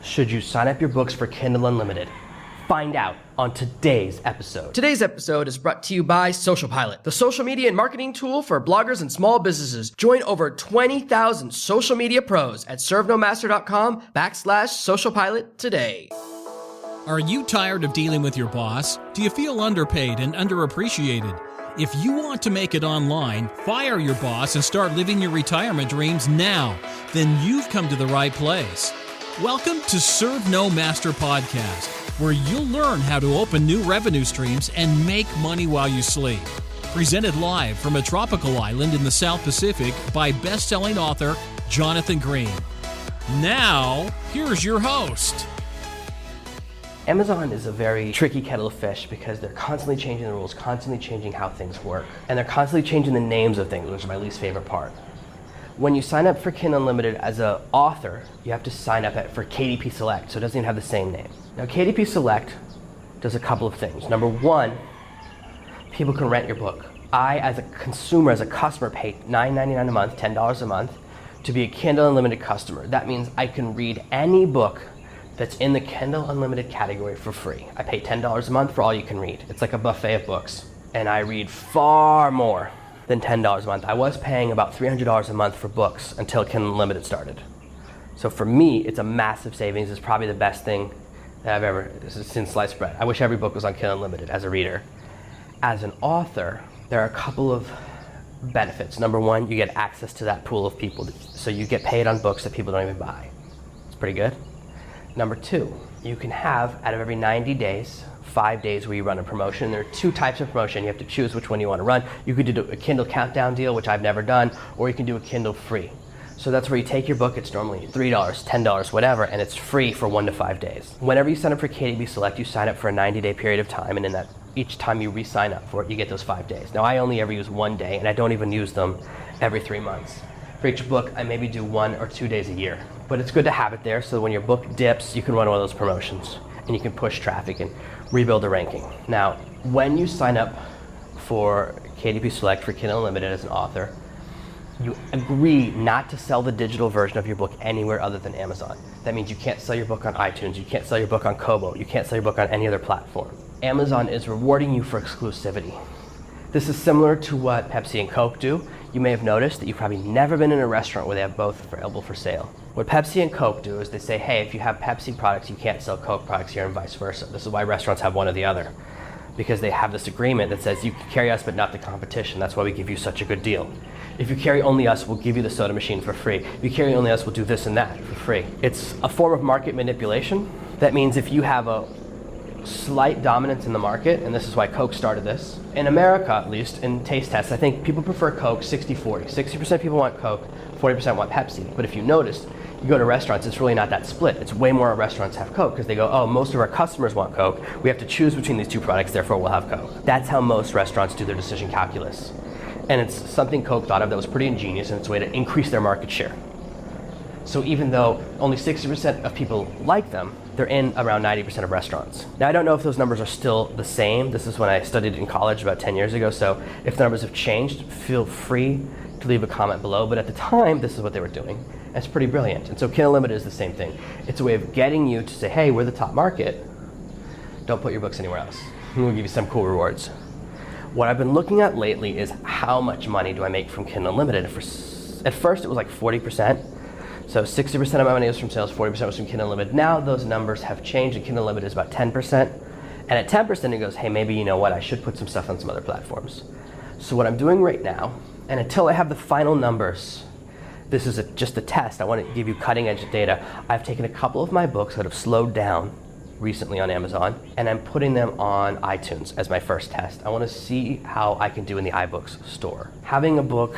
should you sign up your books for Kindle Unlimited? Find out on today's episode. Today's episode is brought to you by Social Pilot, the social media and marketing tool for bloggers and small businesses. Join over 20,000 social media pros at servenomaster.com/socialpilot today. Are you tired of dealing with your boss? Do you feel underpaid and underappreciated? If you want to make it online, fire your boss and start living your retirement dreams now, then you've come to the right place. Welcome to Serve No Master Podcast, where you'll learn how to open new revenue streams and make money while you sleep. Presented live from a tropical island in the South Pacific by best-selling author Jonathan Green. Now, here's your host. Amazon is a very tricky kettle of fish because they're constantly changing the rules, constantly changing how things work, and they're constantly changing the names of things, which is my least favorite part. When you sign up for Kindle Unlimited as an author, you have to sign up for KDP Select, so it doesn't even have the same name. Now, KDP Select does a couple of things. Number one, people can rent your book. I, as a consumer, as a customer, pay $9.99 a month, $10 a month, to be a Kindle Unlimited customer. That means I can read any book that's in the Kindle Unlimited category for free. I pay $10 a month for all you can read. It's like a buffet of books, and I read far more than $10 a month. I was paying about $300 a month for books until Kindle Unlimited started. So for me, it's a massive savings. It's probably the best thing that I've ever, since sliced bread. I wish every book was on Kindle Unlimited as a reader. As an author, there are a couple of benefits. Number one, you get access to that pool of people. So you get paid on books that people don't even buy. It's pretty good. Number two, you can have, out of every 90 days, 5 days where you run a promotion. There are two types of promotion. You have to choose which one you want to run. You could do a Kindle countdown deal, which I've never done, or you can do a Kindle free. So that's where you take your book, it's normally $3, $10, whatever, and it's free for 1 to 5 days. Whenever you sign up for KDP Select, you sign up for a 90-day period of time, and in that, each time you re-sign up for it, you get those 5 days. Now, I only ever use 1 day, and I don't even use them every 3 months. For each book, I maybe do 1 or 2 days a year. But it's good to have it there so when your book dips, you can run one of those promotions and you can push traffic and rebuild the ranking. Now, when you sign up for KDP Select for Kindle Unlimited as an author, you agree not to sell the digital version of your book anywhere other than Amazon. That means you can't sell your book on iTunes, you can't sell your book on Kobo, you can't sell your book on any other platform. Amazon is rewarding you for exclusivity. This is similar to what Pepsi and Coke do. You may have noticed that you've probably never been in a restaurant where they have both available for sale. What Pepsi and Coke do is they say, hey, if you have Pepsi products, you can't sell Coke products here and vice versa. This is why restaurants have one or the other, because they have this agreement that says you can carry us but not the competition. That's why we give you such a good deal. If you carry only us, we'll give you the soda machine for free. If you carry only us, we'll do this and that for free. It's a form of market manipulation. That means if you have a slight dominance in the market, and this is why Coke started this. In America, at least, in taste tests, I think people prefer Coke 60-40. 60% people want Coke, 40% want Pepsi. But if you notice, you go to restaurants, it's really not that split. It's way more restaurants have Coke because they go, oh, most of our customers want Coke. We have to choose between these two products, therefore we'll have Coke. That's how most restaurants do their decision calculus. And it's something Coke thought of that was pretty ingenious, and it's a way to increase their market share. So even though only 60% of people like them, they're in around 90% of restaurants. Now, I don't know if those numbers are still the same. This is when I studied in college about 10 years ago, so if the numbers have changed, feel free to leave a comment below. But at the time, this is what they were doing. And it's pretty brilliant. And so Kindle Unlimited is the same thing. It's a way of getting you to say, hey, we're the top market. Don't put your books anywhere else. We'll give you some cool rewards. What I've been looking at lately is how much money do I make from Kindle Unlimited. At first, it was like 40%. So 60% of my money was from sales, 40% was from Kindle Unlimited. Now those numbers have changed, and Kindle Unlimited is about 10%. And at 10%, it goes, hey, maybe you know what, I should put some stuff on some other platforms. So what I'm doing right now, and until I have the final numbers, this is just a test. I want to give you cutting edge data. I've taken a couple of my books that have slowed down recently on Amazon, and I'm putting them on iTunes as my first test. I want to see how I can do in the iBooks store. Having a book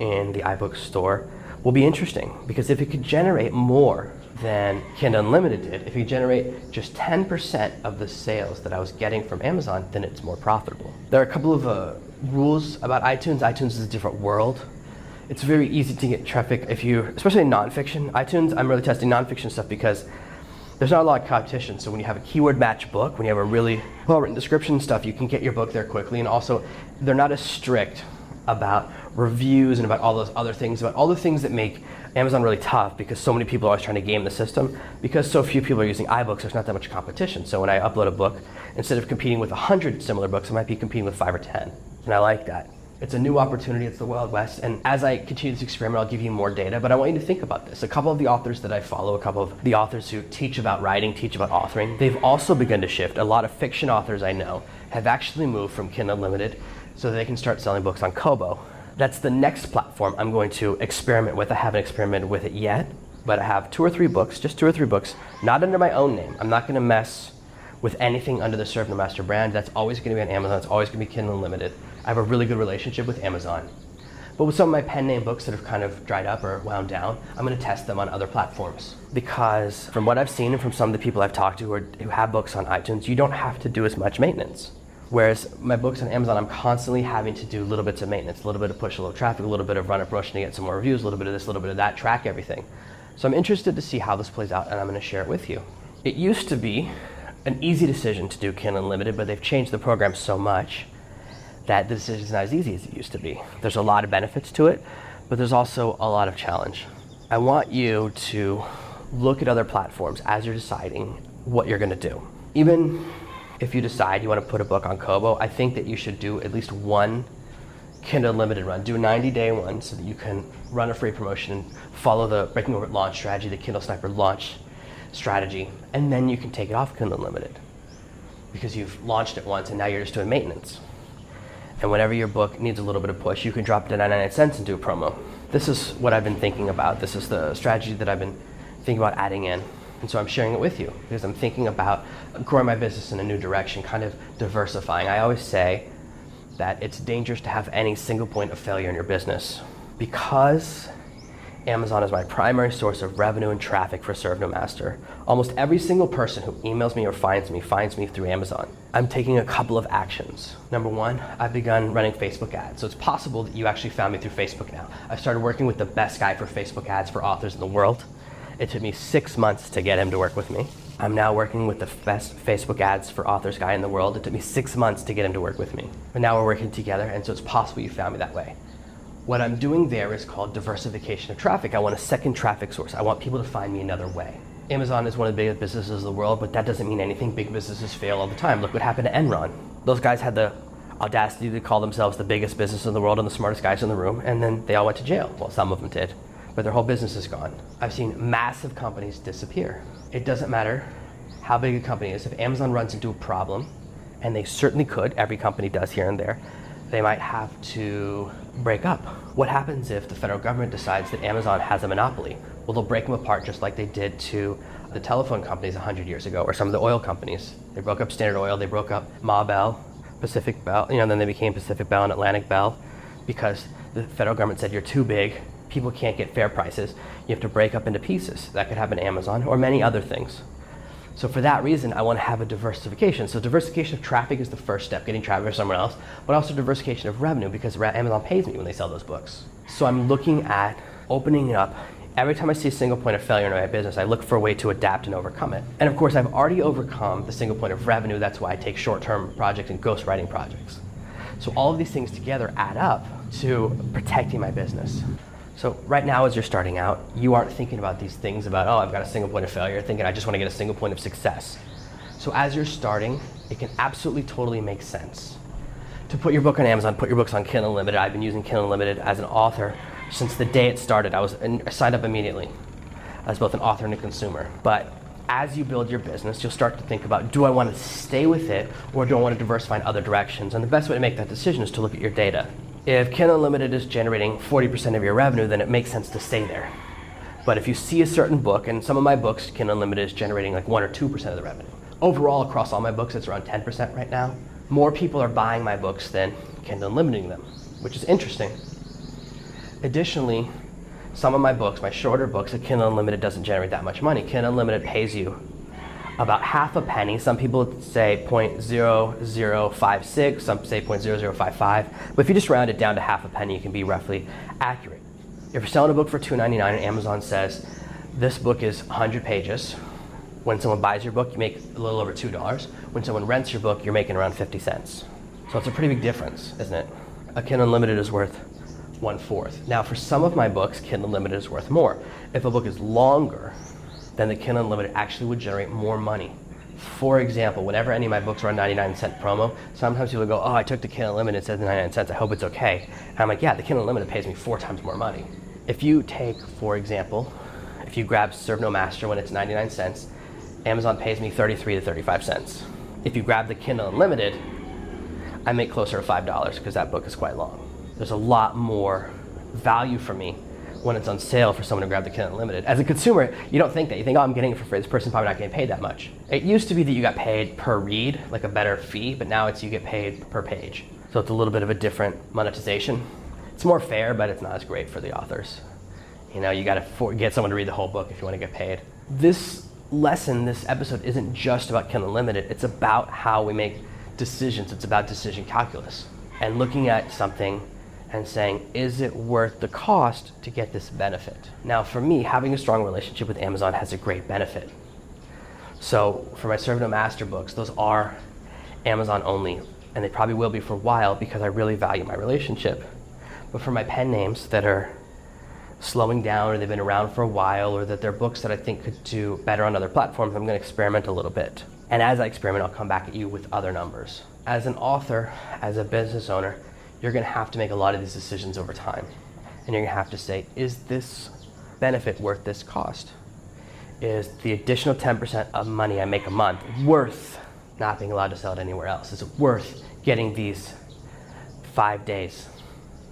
in the iBooks store will be interesting, because if it could generate more than Kindle Unlimited did, if you generate just 10% of the sales that I was getting from Amazon, then it's more profitable. There are a couple of rules about iTunes. iTunes is a different world. It's very easy to get traffic if you, especially in nonfiction. iTunes, I'm really testing nonfiction stuff because there's not a lot of competition. So when you have a keyword match book, when you have a really well-written description and stuff, you can get your book there quickly. And also, they're not as strict about reviews and about all those other things, about all the things that make Amazon really tough because so many people are always trying to game the system. Because so few people are using iBooks, there's not that much competition. So when I upload a book, instead of competing with 100 similar books, I might be competing with 5 or 10. And I like that. It's a new opportunity, it's the Wild West. And as I continue this experiment, I'll give you more data, but I want you to think about this. A couple of the authors that I follow, a couple of the authors who teach about writing, teach about authoring, they've also begun to shift. A lot of fiction authors I know have actually moved from Kindle Unlimited so that they can start selling books on Kobo. That's the next platform I'm going to experiment with. I haven't experimented with it yet, but I have 2 or 3 books, just 2 or 3 books, not under my own name. I'm not gonna mess with anything under the Serve No Master brand. That's always gonna be on Amazon, it's always gonna be Kindle Unlimited. I have a really good relationship with Amazon. But with some of my pen name books that have kind of dried up or wound down, I'm gonna test them on other platforms. Because from what I've seen and from some of the people I've talked to who have books on iTunes, you don't have to do as much maintenance. Whereas my books on Amazon, I'm constantly having to do little bits of maintenance, a little bit of push, a little traffic, a little bit of run a promotion to get some more reviews, a little bit of this, a little bit of that, track everything. So I'm interested to see how this plays out, and I'm gonna share it with you. It used to be an easy decision to do Kindle Unlimited, but they've changed the program so much that the decision is not as easy as it used to be. There's a lot of benefits to it, but there's also a lot of challenge. I want you to look at other platforms as you're deciding what you're gonna do. Even if you decide you want to put a book on Kobo, I think that you should do at least one Kindle Unlimited run. Do a 90-day one so that you can run a free promotion and follow the Breaking Over launch strategy, the Kindle Sniper launch strategy, and then you can take it off Kindle Unlimited because you've launched it once and now you're just doing maintenance. And whenever your book needs a little bit of push, you can drop it to 99 cents and do a promo. This is what I've been thinking about. This is the strategy that I've been thinking about adding in. And so I'm sharing it with you because I'm thinking about growing my business in a new direction, kind of diversifying. I always say that it's dangerous to have any single point of failure in your business. Because Amazon is my primary source of revenue and traffic for Serve No Master, almost every single person who emails me or finds me through Amazon. I'm taking a couple of actions. Number one, I've begun running Facebook ads. So it's possible that you actually found me through Facebook now. I started working with the best guy for Facebook ads for authors in the world. It took me 6 months to get him to work with me. I'm now working with the best Facebook ads for authors guy in the world. It took me 6 months to get him to work with me. But now we're working together, and so it's possible you found me that way. What I'm doing there is called diversification of traffic. I want a second traffic source. I want people to find me another way. Amazon is one of the biggest businesses in the world, but that doesn't mean anything. Big businesses fail all the time. Look what happened to Enron. Those guys had the audacity to call themselves the biggest business in the world and the smartest guys in the room, and then they all went to jail. Well, some of them did, but their whole business is gone. I've seen massive companies disappear. It doesn't matter how big a company is. If Amazon runs into a problem, and they certainly could, every company does here and there, they might have to break up. What happens if the federal government decides that Amazon has a monopoly? Well, they'll break them apart just like they did to the telephone companies 100 years ago, or some of the oil companies. They broke up Standard Oil, they broke up Ma Bell, Pacific Bell, then they became Pacific Bell and Atlantic Bell because the federal government said you're too big, people can't get fair prices, you have to break up into pieces. That could happen to Amazon or many other things. So for that reason, I want to have a diversification. So diversification of traffic is the first step, getting traffic from somewhere else, but also diversification of revenue because Amazon pays me when they sell those books. So I'm looking at opening it up. Every time I see a single point of failure in my business, I look for a way to adapt and overcome it. And of course, I've already overcome the single point of revenue. That's why I take short-term projects and ghostwriting projects. So all of these things together add up to protecting my business. So right now, as you're starting out, you aren't thinking about these things about, I've got a single point of failure. You're thinking, I just want to get a single point of success. So as you're starting, it can absolutely totally make sense to put your book on Amazon, put your books on Kindle Unlimited. I've been using Kindle Unlimited as an author since the day it started. I signed up immediately as both an author and a consumer. But as you build your business, you'll start to think about, do I want to stay with it or do I want to diversify in other directions? And the best way to make that decision is to look at your data. If Kindle Unlimited is generating 40% of your revenue, then it makes sense to stay there. But if you see a certain book, and some of my books, Kindle Unlimited is generating like 1 or 2% of the revenue. Overall, across all my books, it's around 10% right now. More people are buying my books than Kindle Unlimiting them, which is interesting. Additionally, some of my books, my shorter books, the Kindle Unlimited doesn't generate that much money. Kindle Unlimited pays you about half a penny. Some people say 0.0056, some say 0.0055. But if you just round it down to half a penny, you can be roughly accurate. If you're selling a book for $2.99 and Amazon says this book is 100 pages, when someone buys your book, you make a little over $2. When someone rents your book, you're making around 50 cents. So it's a pretty big difference, isn't it? A Kindle Unlimited is worth 1/4. Now for some of my books, Kindle Unlimited is worth more. If a book is longer, then the Kindle Unlimited actually would generate more money. For example, whenever any of my books are on 99-cent promo, sometimes people go, oh, I took the Kindle Unlimited, it says 99 cents, I hope it's okay. And I'm like, yeah, the Kindle Unlimited pays me 4 times more money. If you take, for example, if you grab Serve No Master when it's 99 cents, Amazon pays me 33 to 35 cents. If you grab the Kindle Unlimited, I make closer to $5 because that book is quite long. There's a lot more value for me when it's on sale for someone to grab the Kindle Unlimited. As a consumer, you don't think that. You think, oh, I'm getting it for free. This person's probably not getting paid that much. It used to be that you got paid per read, like a better fee, but now it's you get paid per page. So it's a little bit of a different monetization. It's more fair, but it's not as great for the authors. You know, you got to get someone to read the whole book if you want to get paid. This lesson, this episode, isn't just about Kindle Unlimited. It's about how we make decisions. It's about decision calculus and looking at something and saying, is it worth the cost to get this benefit? Now for me, having a strong relationship with Amazon has a great benefit. So for my Serve No Master books, those are Amazon only, and they probably will be for a while because I really value my relationship. But for my pen names that are slowing down or they've been around for a while or that they're books that I think could do better on other platforms, I'm going to experiment a little bit. And as I experiment, I'll come back at you with other numbers. As an author, as a business owner, you're going to have to make a lot of these decisions over time. And you're going to have to say, is this benefit worth this cost? Is the additional 10% of money I make a month worth not being allowed to sell it anywhere else? Is it worth getting these 5 days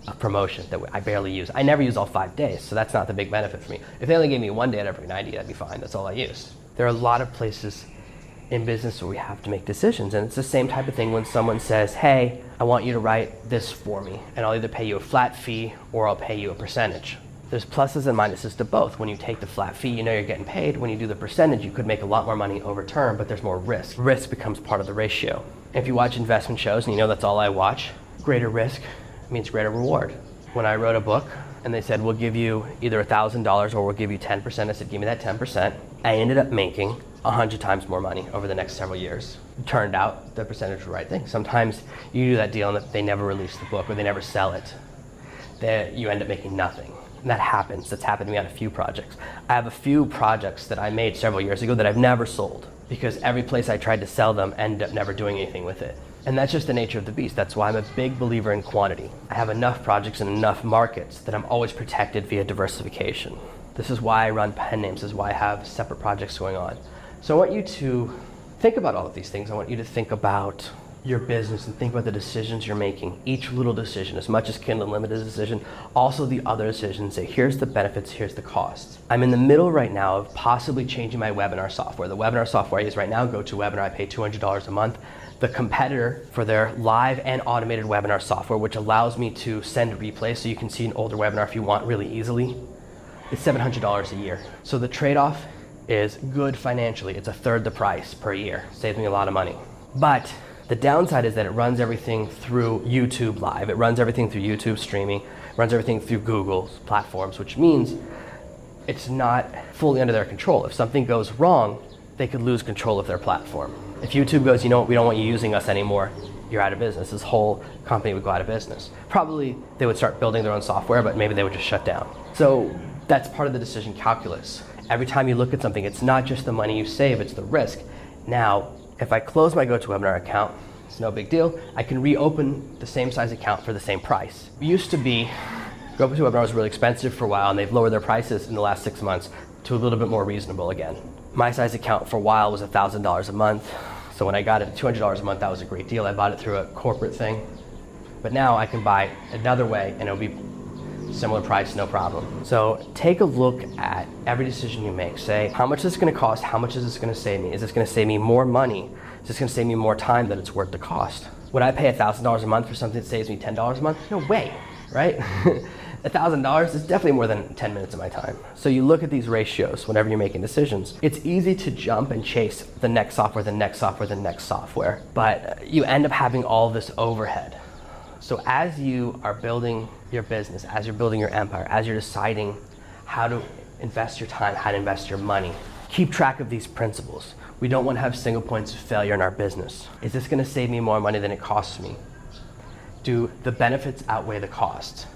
of promotion that I barely use? I never use all 5 days, so that's not the big benefit for me. If they only gave me 1 day at every 90, that'd be fine. That's all I use. There are a lot of places in business where we have to make decisions, and it's the same type of thing when someone says, hey, I want you to write this for me, and I'll either pay you a flat fee or I'll pay you a percentage. There's pluses and minuses to both. When you take the flat fee, you know you're getting paid. When you do the percentage, you could make a lot more money over term, but there's more risk. Risk becomes part of the ratio. If you watch investment shows, and you know that's all I watch, greater risk means greater reward. When I wrote a book and they said, we'll give you either $1,000 or we'll give you 10%, I said, give me that 10%. I ended up making 100 times more money over the next several years. It turned out the percentage was the right thing. Sometimes you do that deal and they never release the book or they never sell it. You end up making nothing. And that happens. That's happened to me on a few projects. I have a few projects that I made several years ago that I've never sold because every place I tried to sell them ended up never doing anything with it. And that's just the nature of the beast. That's why I'm a big believer in quantity. I have enough projects in enough markets that I'm always protected via diversification. This is why I run pen names. This is why I have separate projects going on. So I want you to think about all of these things. I want you to think about your business and think about the decisions you're making. Each little decision, as much as Kindle Unlimited decision, also the other decisions. Say, here's the benefits, here's the costs. I'm in the middle right now of possibly changing my webinar software. The webinar software I use right now, GoToWebinar, I pay $200 a month. The competitor for their live and automated webinar software, which allows me to send replays so you can see an older webinar if you want really easily, it's $700 a year. So the trade-off is good financially. It's a third the price per year. Saves me a lot of money. But the downside is that it runs everything through YouTube Live. It runs everything through YouTube streaming. It runs everything through Google's platforms, which means it's not fully under their control. If something goes wrong, they could lose control of their platform. If YouTube goes, you know what, we don't want you using us anymore, you're out of business. This whole company would go out of business. Probably they would start building their own software, but maybe they would just shut down. So that's part of the decision calculus. Every time you look at something, it's not just the money you save, it's the risk. Now, if I close my GoToWebinar account, it's no big deal. I can reopen the same size account for the same price. It used to be, GoToWebinar was really expensive for a while, and they've lowered their prices in the last 6 months to a little bit more reasonable again. My size account for a while was $1,000 a month. So when I got it at $200 a month, that was a great deal. I bought it through a corporate thing. But now I can buy another way and it'll be similar price, no problem. So take a look at every decision you make. Say, how much is this gonna cost? How much is this gonna save me? Is this gonna save me more money? Is this gonna save me more time that it's worth the cost? Would I pay $1,000 a month for something that saves me $10 a month? No way, right? $1,000 is definitely more than 10 minutes of my time. So you look at these ratios whenever you're making decisions. It's easy to jump and chase the next software, the next software, the next software, but you end up having all this overhead. So as you are building your business, as you're building your empire, as you're deciding how to invest your time, how to invest your money, keep track of these principles. We don't want to have single points of failure in our business. Is this going to save me more money than it costs me? Do the benefits outweigh the costs?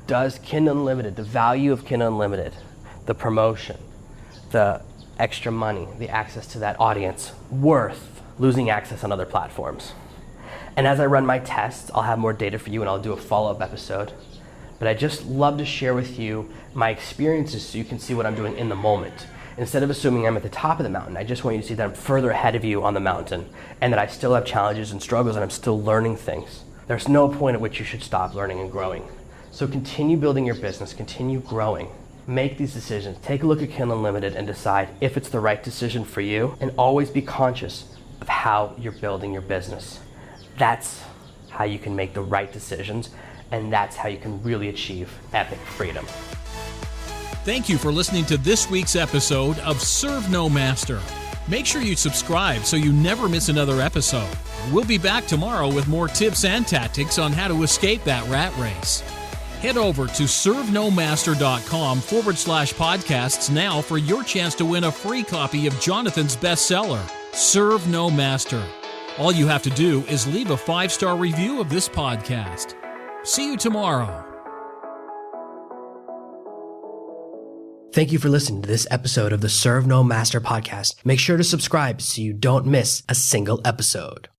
Does Kindle Unlimited, the value of Kindle Unlimited, the promotion, the extra money, the access to that audience, worth losing access on other platforms? And as I run my tests, I'll have more data for you and I'll do a follow-up episode. But I just love to share with you my experiences so you can see what I'm doing in the moment. Instead of assuming I'm at the top of the mountain, I just want you to see that I'm further ahead of you on the mountain and that I still have challenges and struggles and I'm still learning things. There's no point at which you should stop learning and growing. So continue building your business, continue growing. Make these decisions. Take a look at Kindle Unlimited and decide if it's the right decision for you, and always be conscious of how you're building your business. That's how you can make the right decisions, and that's how you can really achieve epic freedom. Thank you for listening to this week's episode of Serve No Master. Make sure you subscribe so you never miss another episode. We'll be back tomorrow with more tips and tactics on how to escape that rat race. Head over to servenomaster.com/podcasts now for your chance to win a free copy of Jonathan's bestseller, Serve No Master. All you have to do is leave a 5-star review of this podcast. See you tomorrow. Thank you for listening to this episode of the Serve No Master podcast. Make sure to subscribe so you don't miss a single episode.